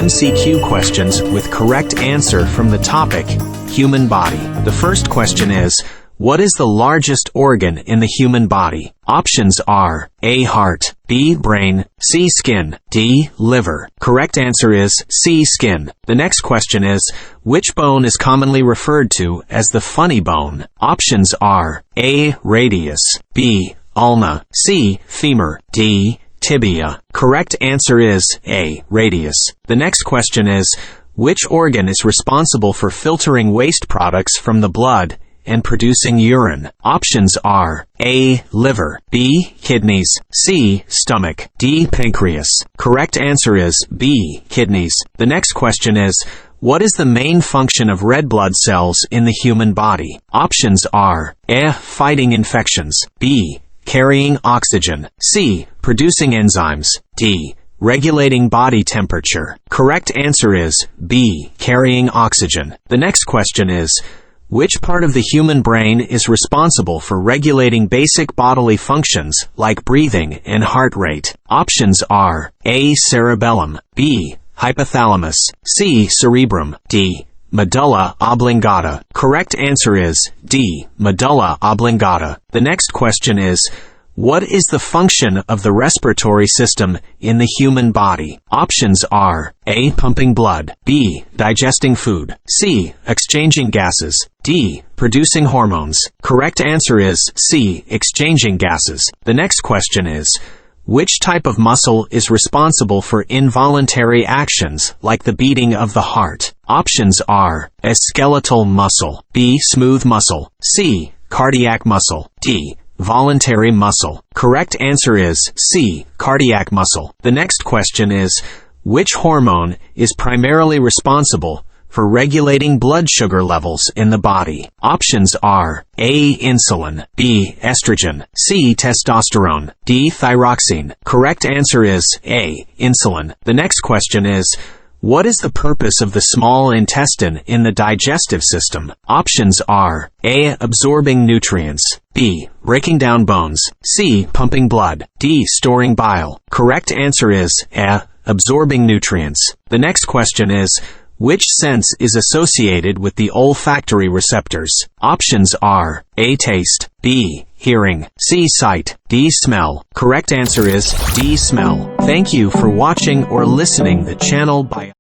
MCQ questions with correct answer from the topic, human body. The first question is, what is the largest organ in the human body? Options are A. Heart, B. Brain, C. Skin, D. Liver. Correct answer is C. Skin. The next question is, which bone is commonly referred to as the funny bone? Options are A. Radius, B. Ulna, C. Femur, D. Tibia. Correct answer is A. Radius. The next question is, which organ is responsible for filtering waste products from the blood and producing urine? Options are A. Liver, B. Kidneys, C. Stomach, D. Pancreas. Correct answer is B. Kidneys. The next question is, what is the main function of red blood cells in the human body? Options are A. Fighting infections, B. Carrying oxygen, C. Producing enzymes, D. Regulating body temperature. Correct answer is B. Carrying oxygen. The next question is, which part of the human brain is responsible for regulating basic bodily functions like breathing and heart rate? Options are A. Cerebellum, B. Hypothalamus, C. Cerebrum, D. Medulla oblongata. Correct answer is D. Medulla oblongata. The next question is, what is the function of the respiratory system in the human body? Options are A. Pumping blood, B. Digesting food, C. Exchanging gases, D. Producing hormones. Correct answer is C. Exchanging gases. The next question is, which type of muscle is responsible for involuntary actions like the beating of the heart? Options are A. Skeletal muscle, B. Smooth muscle, C. Cardiac muscle, D. Voluntary muscle. Correct answer is C. Cardiac muscle. The next question is, which hormone is primarily responsible for regulating blood sugar levels in the body? Options are A. Insulin, B. Estrogen, C. Testosterone, D. Thyroxine. Correct answer is A. Insulin. The next question is, what is the purpose of the small intestine in the digestive system? Options are A. Absorbing nutrients, B. Breaking down bones, C. Pumping blood, D. Storing bile. Correct answer is A. Absorbing nutrients. The next question is, which sense is associated with the olfactory receptors? Options are A. Taste, B. Hearing, C. Sight, D. Smell. Correct answer is D. Smell. Thank you for watching or listening the channel by